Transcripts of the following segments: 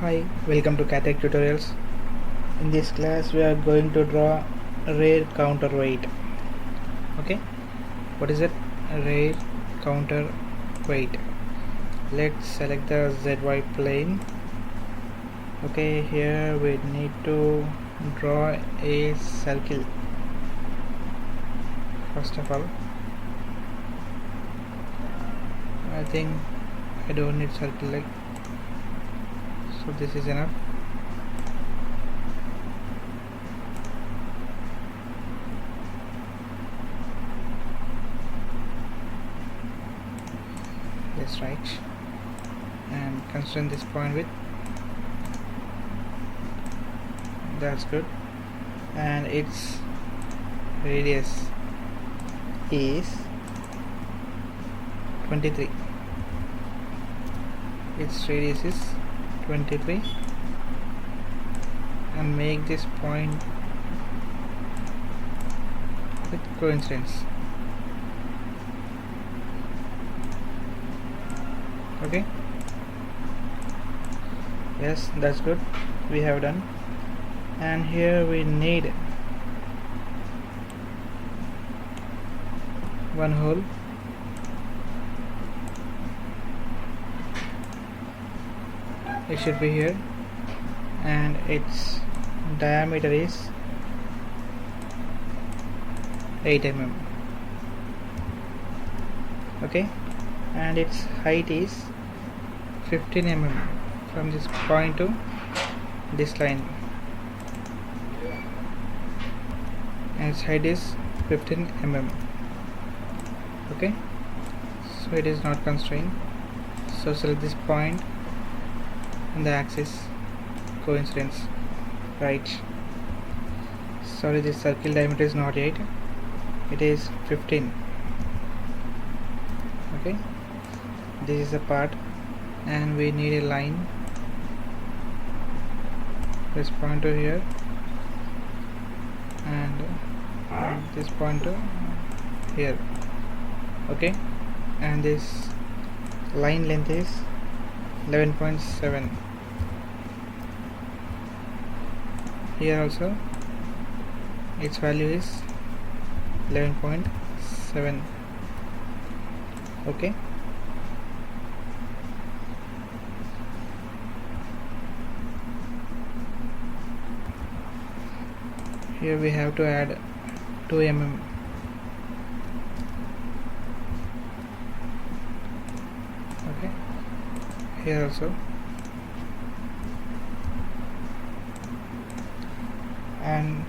Hi, welcome to CATECH Tutorials. In this class we are going to draw rear counterweight. Okay, what is it? Rear counterweight. Let's select the ZY plane. Okay, here we need to draw a circle. First of all, I think I don't need circle, like, so this is enough. That's right, and constrain this point with, that's good, and its radius is 23. Its radius is 23, and make this point with coincidence. Okay, yes, that's good, we have done. And here we need one hole. It should be here, and its diameter is 8 mm. Okay, and its height is 15 mm from this point to this line, and its height is 15 mm. Okay, so it is not constrained, so select this point and the axis coincidence, right? Sorry, this circle diameter is not 8, it is 15. Okay, this is a part, and we need a line, this point to here, and this point to here. Okay, and this line length is 11.7. Here also its value is 11.7. okay, here we have to add 2 mm. Okay, here also, and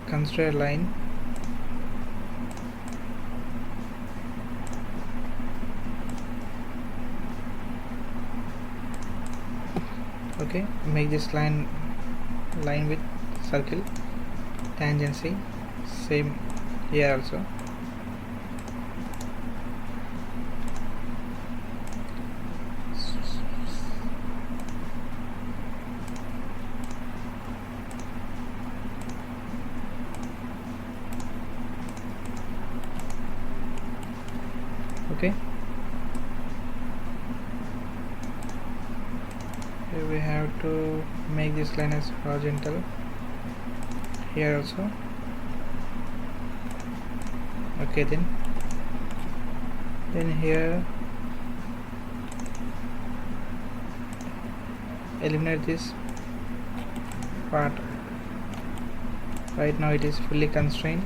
consider a line. Okay, make this line with circle, tangency, same here also. Okay, here we have to make this line as horizontal, here also. Okay, then here eliminate this part. Right now it is fully constrained.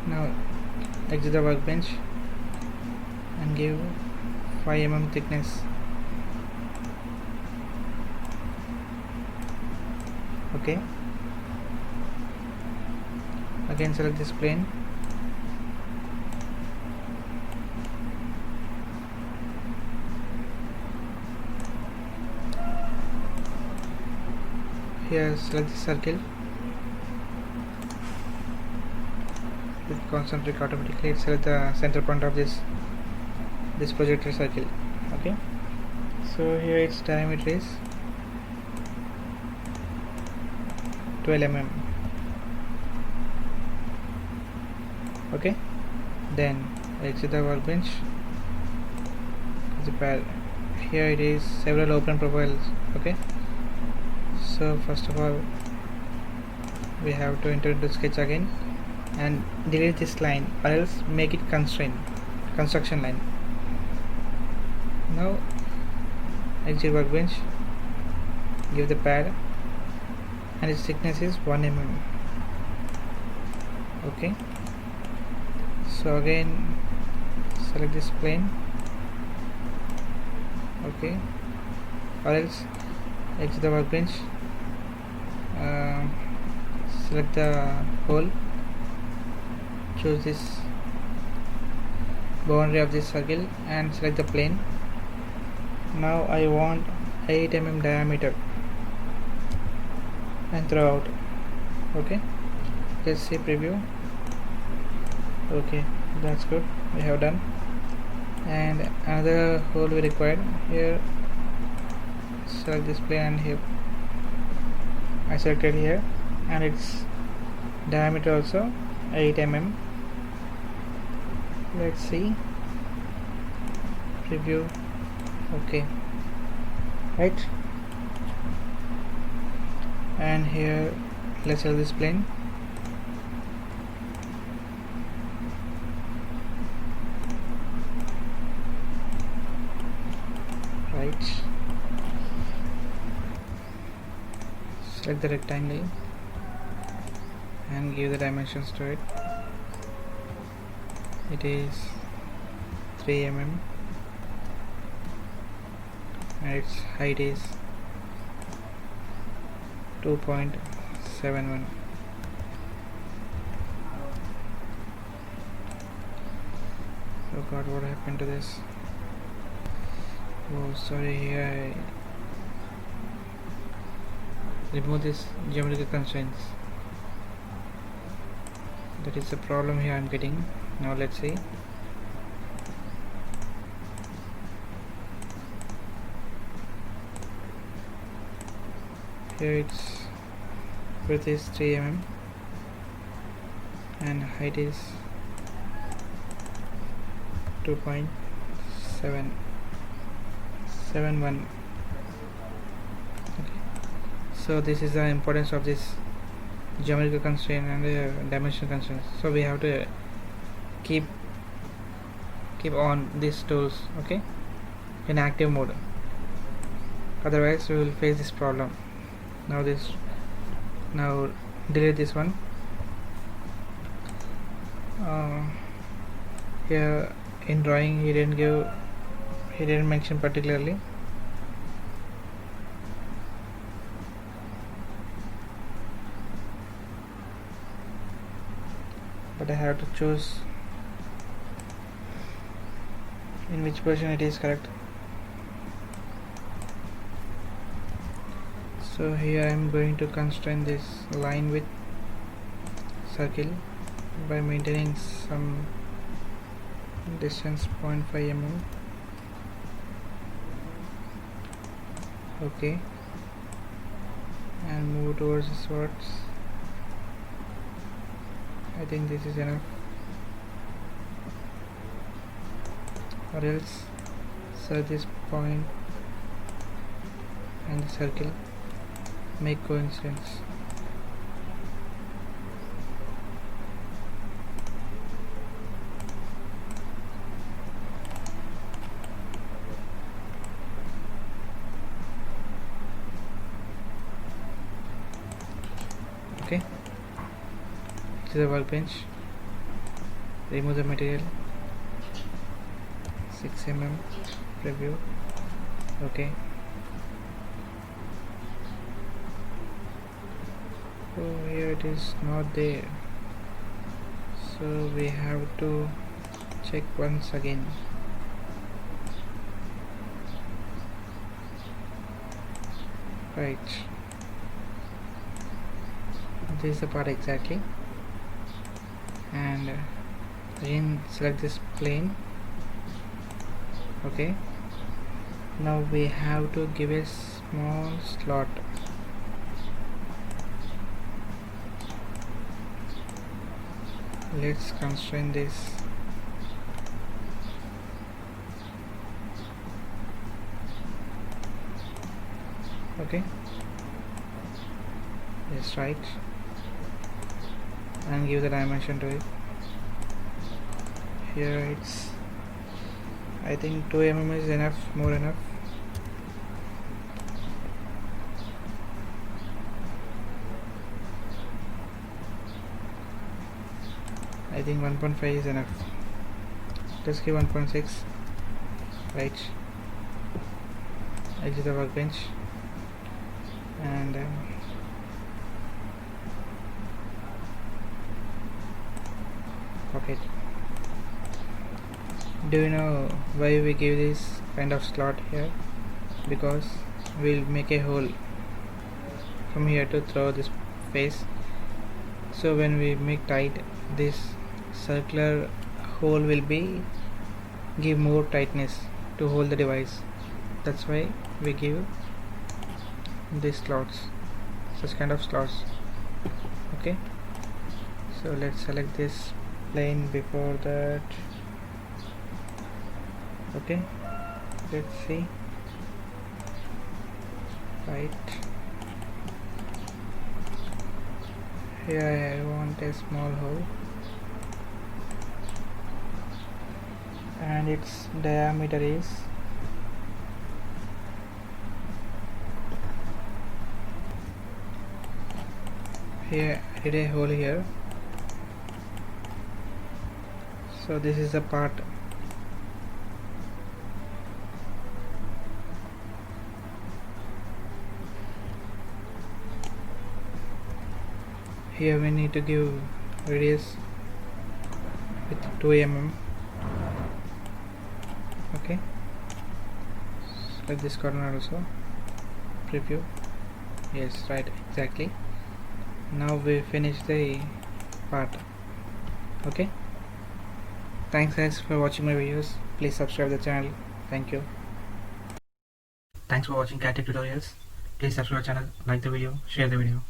Now exit the workbench and give 5 mm thickness. Okay, again select this plane, here select the circle with concentric automatically. Select the center point of this projected circle. Okay, so here its diameter is 12 mm. Okay, then exit the workbench, zip here it is several open profiles. Okay, so first of all we have to enter into sketch again and delete this line, or else make it construction line. Now exit workbench, give the pad, and its thickness is 1 mm. Okay, so again select this plane. Okay, or else exit the workbench, select the hole, choose this boundary of this circle and select the plane. Now I want 8 mm diameter and throw out. Okay, let's see preview. Okay, that's good, we have done. And another hole we required here, select this plane, and here I selected here, and its diameter also 8 mm. Let's see preview. Okay, right, and here let's select this plane. Right, select the rectangle and give the dimensions to it. It is 3 mm and its height is 2.71. Oh god, what happened to this? Oh sorry, here I remove this geometrical constraints. That is the problem here I'm getting. Now let's see. Here its width is 3 mm and height is 2.771. Okay, so this is the importance of this geometrical constraint and dimension constraints. So we have to keep on these tools, okay, in active mode, otherwise we will face this problem. Now delete this one. Here in drawing he didn't mention particularly. But I have to choose in which position it is correct. So here I am going to constrain this line with circle by maintaining some distance 0.5 mm. Okay, and move towards the swords. I think this is enough, or else select this point and the circle, make coincidence. Okay, to the workbench, remove the material, 6 mm, preview. Okay, so here it is not there, so we have to check once again. Right, this is the part exactly, and again select this plane. Okay, now we have to give a small slot. Let's constrain this. Okay, just right and give the dimension to it. Here it's, I think 2 mm is enough, more enough. I think 1.5 is enough. Let's give 1.6. Right, edge of the workbench, and pocket. Do you know why we give this kind of slot here? Because we'll make a hole from here to throw this face. So when we make tight, this circular hole will be give more tightness to hold the device. That's why we give these slots, such kind of slots. Okay, so let's select this plane before that. Okay, let's see. Right, here I want a small hole, and its diameter is here. I did a hole here, so this is the part. Here we need to give radius with 2 mm. Okay, select this corner also, preview. Yes, right, exactly. Now we finish the part. Okay, thanks guys for watching my videos. Please subscribe the channel. Thank you. Thanks for watching CATTECH tutorials. Please subscribe the channel, like the video, share the video.